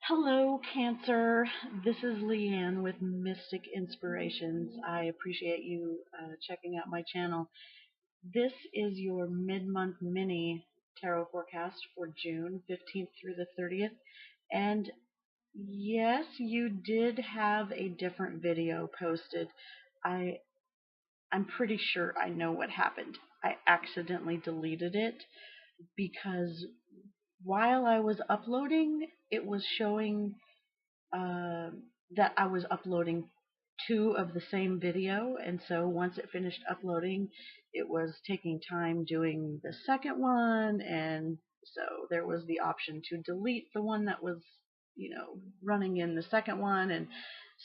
Hello, Cancer. This is Leanne with Mystic Inspirations. I appreciate you checking out my channel. This is your mid-month mini tarot forecast for June 15th through the 30th. And yes, you did have a different video posted. I, I'm pretty sure I know what happened. I accidentally deleted it because while I was uploading, it was showing uh, that I was uploading two of the same video, and so once it finished uploading, it was taking time doing the second one, and so there was the option to delete the one that was, running in the second one, and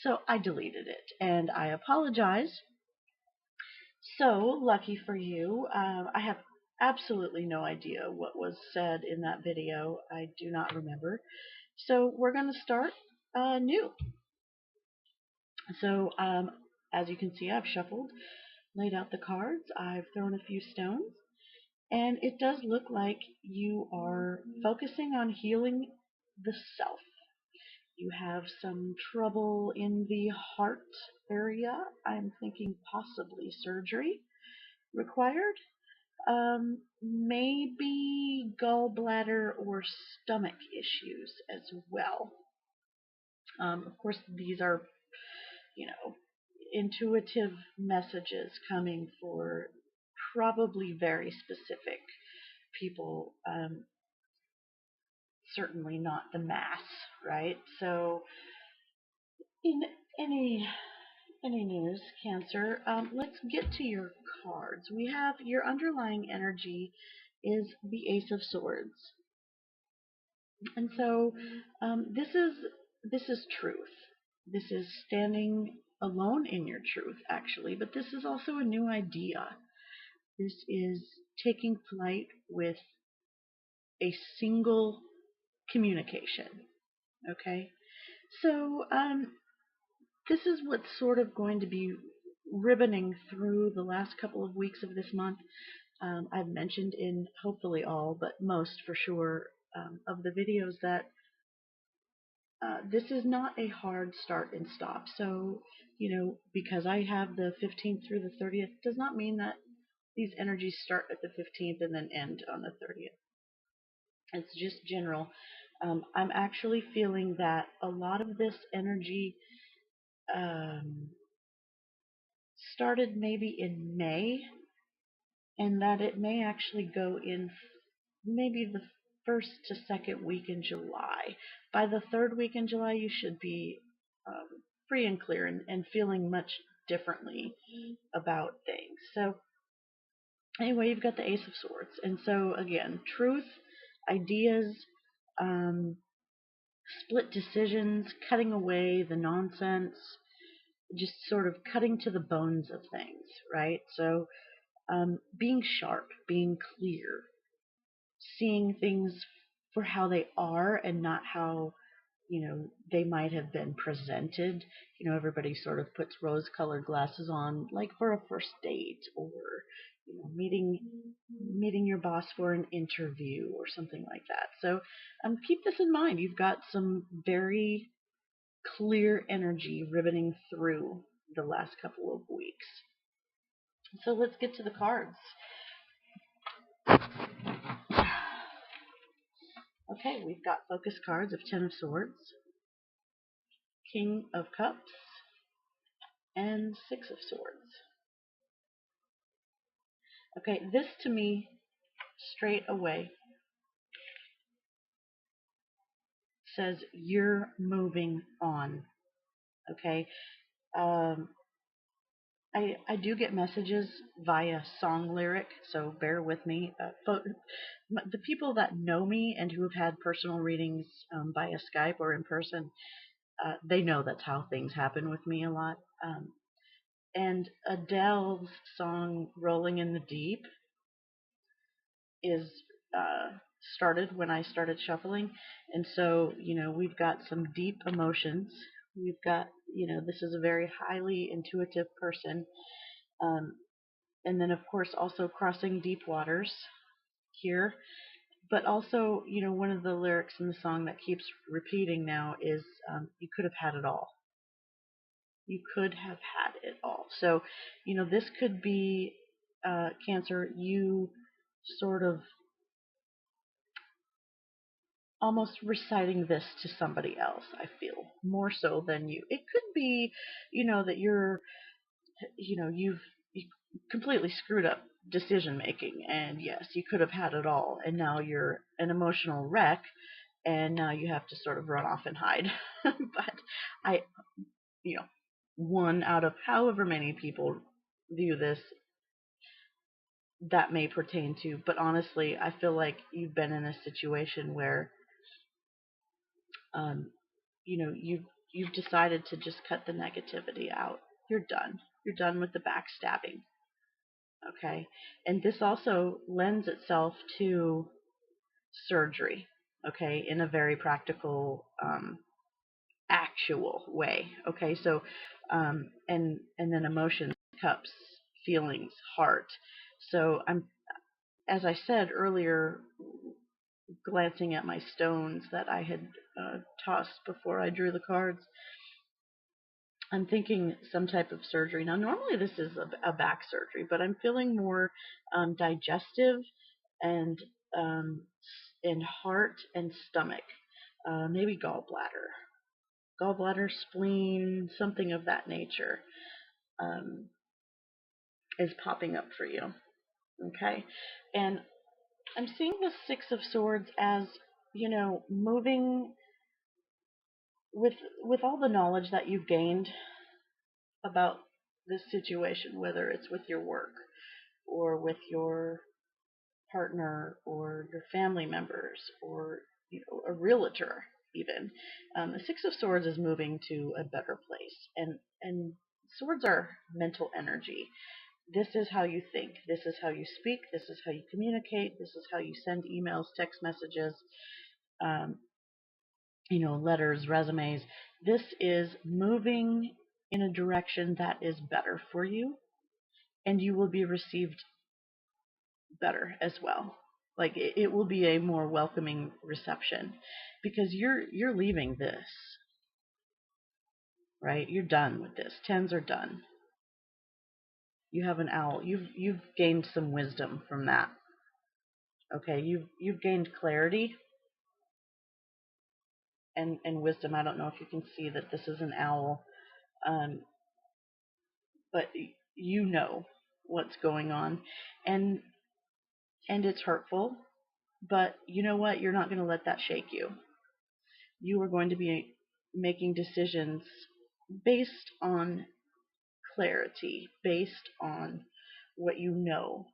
so I deleted it, and I apologize. So, lucky for you, I have absolutely no idea what was said in that video. I do not remember. So, we're going to start new. So, as you can see, I've shuffled, laid out the cards, I've thrown a few stones, and it does look like you are focusing on healing the self. You have some trouble in the heart area. I'm thinking possibly surgery required. Maybe gallbladder or stomach issues as well. Of course, these are, you know, intuitive messages coming for probably very specific people, certainly not the mass, right? So, in any any news, Cancer, let's get to your cards. We have your underlying energy is the Ace of Swords, and so this is truth. This is standing alone in your truth, actually, but this is also a new idea. This is taking flight with a single communication. Okay, so this is what's sort of going to be ribboning through the last couple of weeks of this month. I've mentioned in hopefully all, but most for sure, of the videos that this is not a hard start and stop. So, because I have the 15th through the 30th, does not mean that these energies start at the 15th and then end on the 30th. It's just general. I'm actually feeling that a lot of this energy um, started maybe in May, and that it may actually go in maybe the first to second week in July. By the third week in July, you should be free and clear and feeling much differently about things. So, anyway, you've got the Ace of Swords. And so, again, truth, ideas, um, split decisions, cutting away the nonsense, just sort of cutting to the bones of things, right? So, being sharp, being clear, seeing things for how they are and not how they might have been presented. Everybody sort of puts rose-colored glasses on, like for a first date, or meeting your boss for an interview or something like that. So keep this in mind. You've got some very clear energy ribboning through the last couple of weeks. So let's get to the cards. Okay, we've got focus cards of Ten of Swords, King of Cups, and Six of Swords. Okay, this to me, straight away, says you're moving on. Okay, um, I do get messages via song lyric, so bear with me. The people that know me and who have had personal readings via Skype or in person, they know that's how things happen with me a lot. And Adele's song "Rolling in the Deep" is started when I started shuffling, and so we've got some deep emotions. We've got this is a very highly intuitive person, um, and then of course also crossing deep waters here. but also, one of the lyrics in the song that keeps repeating now is, you could have had it all. You could have had it all. So, this could be, Cancer, you sort of almost reciting this to somebody else, I feel, more so than you. It could be, that you've completely screwed up decision making, and yes, you could have had it all, and now you're an emotional wreck, and now you have to sort of run off and hide. But I, you know, one out of however many people view this, that may pertain to. But honestly, I feel like you've been in a situation where, um, you've decided to just cut the negativity out. You're done. You're done with the backstabbing. Okay, and this also lends itself to surgery. Okay, in a very practical, actual way. Okay, so, and then emotions, cups, feelings, heart. So as I said earlier, glancing at my stones that I had tossed before I drew the cards, I'm thinking some type of surgery. Now, normally this is a back surgery, but I'm feeling more, digestive and, um, and heart and stomach, maybe gallbladder, spleen, something of that nature, um, is popping up for you. Okay, and I'm seeing the Six of Swords as, moving with all the knowledge that you've gained about this situation, whether it's with your work or with your partner or your family members or, a realtor even. The Six of Swords is moving to a better place, and swords are mental energy. This is how you think. This is how you speak. This is how you communicate. This is how you send emails, text messages, um, letters, resumes. This is moving in a direction that is better for you, and you will be received better as well. Like it will be a more welcoming reception because you're leaving this, right? You're done with this. Tens are done. You have an owl. You've gained some wisdom from that. Okay, you've gained clarity and wisdom. I don't know if you can see that this is an owl, um, but you know what's going on, and it's hurtful. But you know what? You're not going to let that shake you. You are going to be making decisions based on clarity, based on what you know.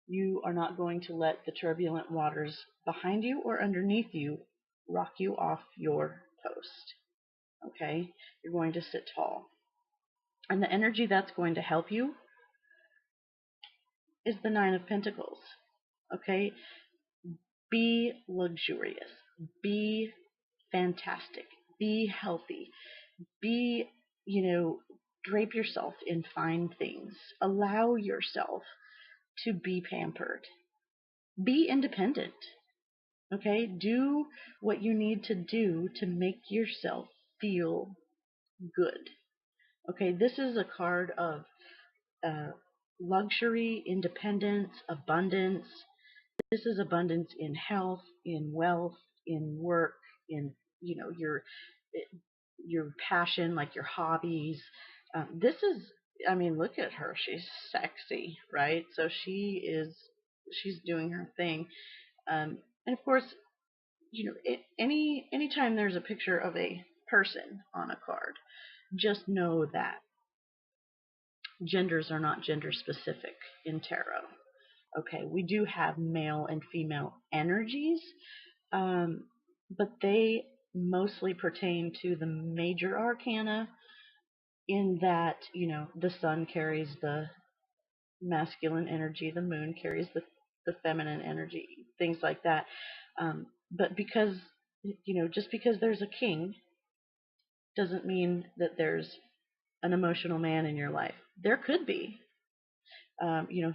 You are not going to let the turbulent waters behind you or underneath you rock you off your post. Okay? You're going to sit tall. And the energy that's going to help you is the Nine of Pentacles. Okay? Be luxurious. Be fantastic. Be healthy. Be, drape yourself in fine things. Allow yourself to be pampered. Be independent. Okay? Do what you need to do to make yourself feel good. Okay? This is a card of, uh, luxury, independence, abundance. This is abundance in health, in wealth, in work, in, your passion, like your hobbies. This is, I mean, look at her. She's sexy, right? So she's doing her thing. And of course, anytime there's a picture of a person on a card, just know that genders are not gender specific in tarot. Okay, we do have male and female energies, but they mostly pertain to the major arcana, in that, the sun carries the masculine energy, the moon carries the feminine energy, things like that. But because, just because there's a king doesn't mean that there's an emotional man in your life. There could be.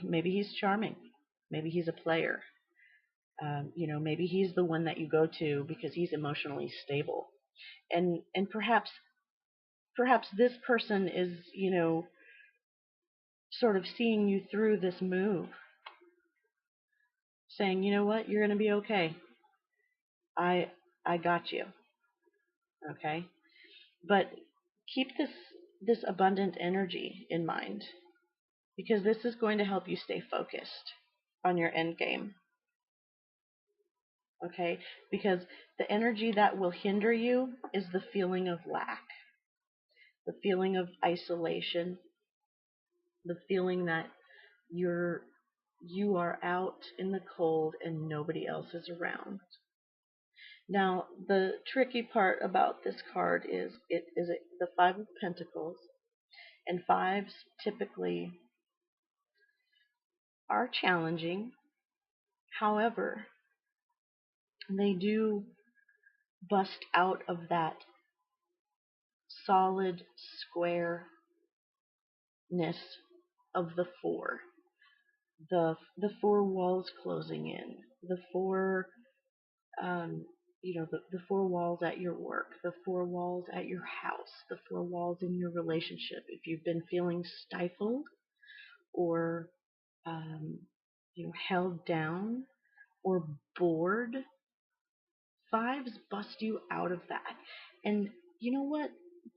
Maybe he's charming. Maybe he's a player. Maybe he's the one that you go to because he's emotionally stable, and perhaps this person is, sort of seeing you through this move, saying, you know what, you're going to be okay. I got you. Okay, but keep this abundant energy in mind, because this is going to help you stay focused on your end game. Okay, because the energy that will hinder you is the feeling of lack, the feeling of isolation, the feeling that you are out in the cold and nobody else is around. Now, the tricky part about this card is the Five of Pentacles, and fives typically are challenging. However, they do bust out of that solid squareness of the four. The four walls closing in, the four the four walls at your work, the four walls at your house, the four walls in your relationship. If you've been feeling stifled or held down or bored, fives bust you out of that. And you know what?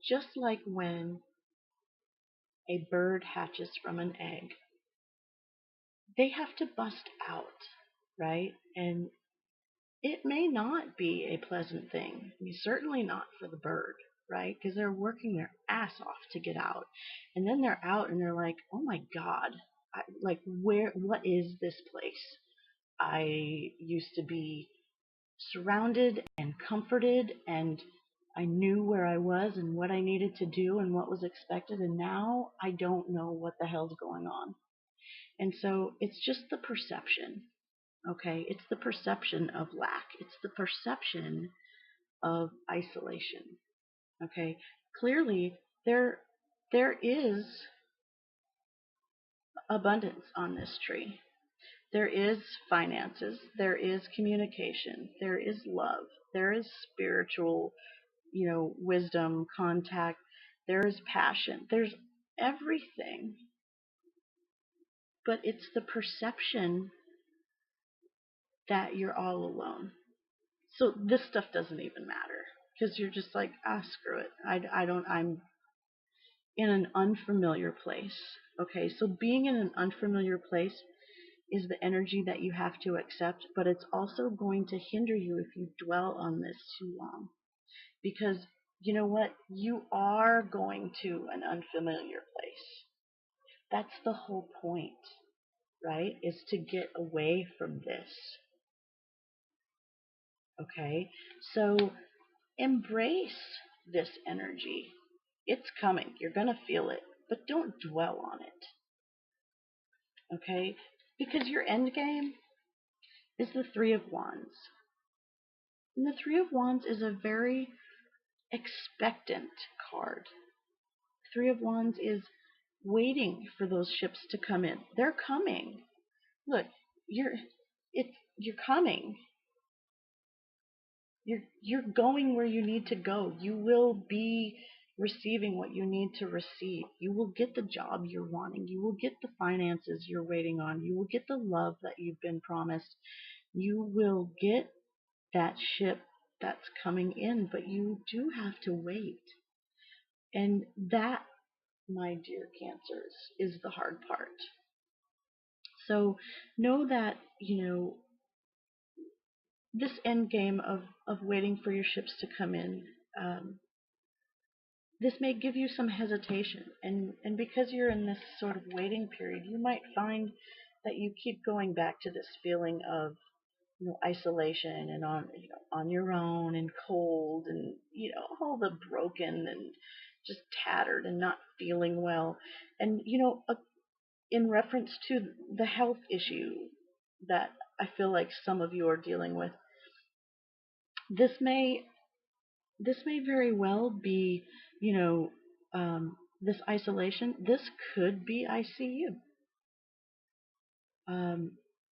Just like when a bird hatches from an egg, they have to bust out, right? And it may not be a pleasant thing. I mean, certainly not for the bird, right? Because they're working their ass off to get out. And then they're out and they're like, oh my God, what is this place? I used to be surrounded and comforted, and I knew where I was and what I needed to do and what was expected, and now I don't know what the hell's going on. And so it's just the perception, okay? It's the perception of lack. It's the perception of isolation, okay? Clearly, there is abundance on this tree. There is finances, there is communication, there is love, there is spiritual, wisdom, contact, there is passion, there's everything. But it's the perception that you're all alone. So this stuff doesn't even matter, because you're just like, screw it. I'm in an unfamiliar place. Okay, so being in an unfamiliar place is the energy that you have to accept, but it's also going to hinder you if you dwell on this too long. Because you know what? You are going to an unfamiliar place. That's the whole point, right? Is to get away from this. Okay? So embrace this energy. It's coming. You're going to feel it, but don't dwell on it. Okay? Because your end game is the Three of Wands. And the Three of Wands is a very expectant card. Three of Wands is waiting for those ships to come in. They're coming. Look, you're coming. You're going where you need to go. You will be receiving what you need to receive. You will get the job you're wanting. You will get the finances you're waiting on. You will get the love that you've been promised. You will get that ship that's coming in, but you do have to wait. And that, my dear Cancers, is the hard part. So know that, this end game of waiting for your ships to come in, this may give you some hesitation. And because you're in this sort of waiting period, you might find that you keep going back to this feeling of, isolation and on your own and cold and, all the broken and just tattered and not feeling well. And, in reference to the health issue that I feel like some of you are dealing with, this may very well be, this isolation. This could be ICU.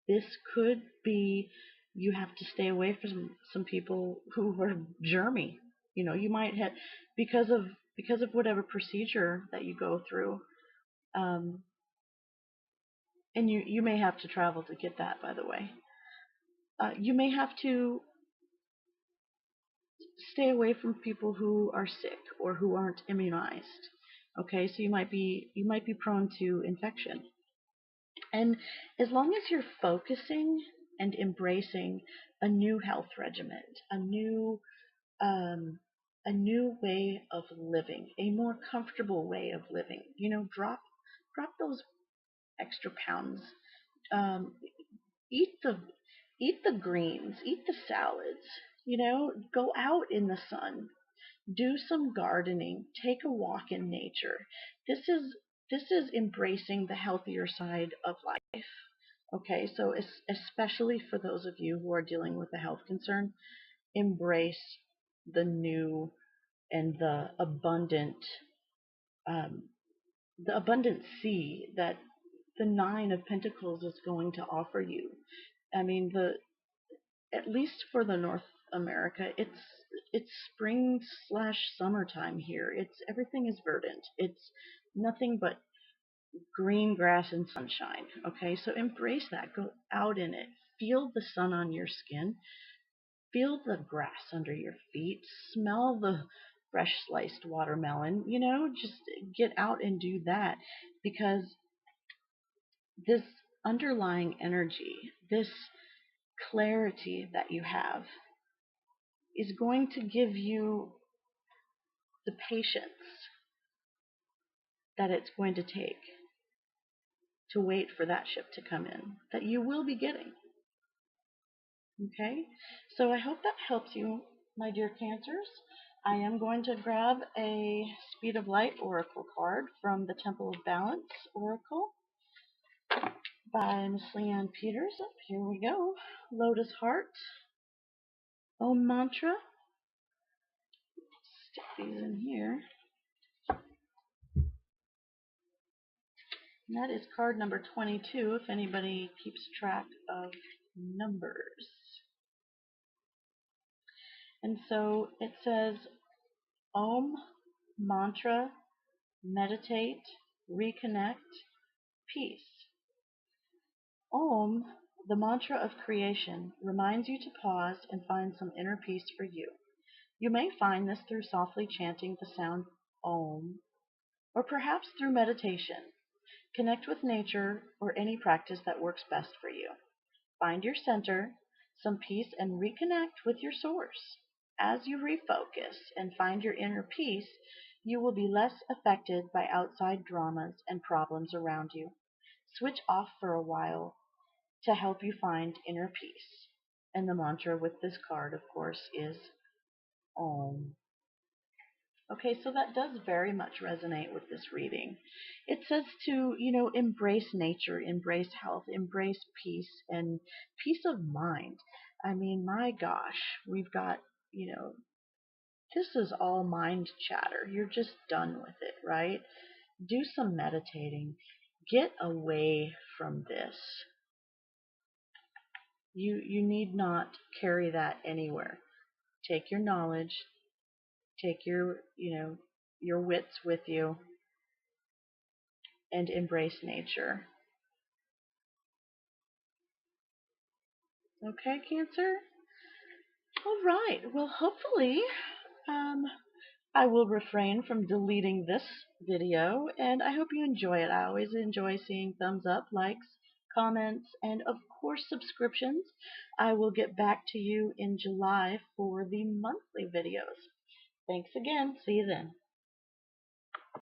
This could be You have to stay away from some people who are germy. You might have, because of whatever procedure that you go through, um, and you may have to travel to get that, by the way. You may have to stay away from people who are sick or who aren't immunized. Okay, so you might be prone to infection. And as long as you're focusing and embracing a new health regimen, a new um, a new way of living, a more comfortable way of living, drop those extra pounds. Um, eat the greens, eat the salads. Go out in the sun, do some gardening, take a walk in nature. This is embracing the healthier side of life. Okay, so especially for those of you who are dealing with a health concern, embrace the new and um, the abundant sea that the Nine of Pentacles is going to offer you. I mean, at least for the North America, it's spring slash summertime here. Everything is verdant. It's nothing but green grass and sunshine. Okay, so embrace that. Go out in it. Feel the sun on your skin. Feel the grass under your feet. Smell the fresh sliced watermelon. Just get out and do that, because this underlying energy, this clarity that you have, is going to give you the patience that it's going to take to wait for that ship to come in, that you will be getting. Okay? So I hope that helps you, my dear Cancers. I am going to grab a Speed of Light Oracle card from the Temple of Balance Oracle by Miss Leanne Peters. Here we go. Lotus Heart. Om Mantra. Stick these in here. And that is card number 22, if anybody keeps track of numbers. And so it says Om Mantra, meditate, reconnect, peace. Om, the mantra of creation, reminds you to pause and find some inner peace for you. You may find this through softly chanting the sound Om, or perhaps through meditation. Connect with nature or any practice that works best for you. Find your center, some peace, and reconnect with your source. As you refocus and find your inner peace, you will be less affected by outside dramas and problems around you. Switch off for a while to help you find inner peace. And the mantra with this card, of course, is Om. Okay, so that does very much resonate with this reading. It says to, embrace nature, embrace health, embrace peace, and peace of mind. I mean, my gosh, we've got, this is all mind chatter. You're just done with it, right? Do some meditating. Get away from this. You need not carry that anywhere. Take your knowledge, take your wits with you, and embrace nature. Okay, Cancer? All right. Well, hopefully, um, I will refrain from deleting this video, and I hope you enjoy it. I always enjoy seeing thumbs up, likes, comments, and of course subscriptions. I will get back to you in July for the monthly videos. Thanks again. See you then.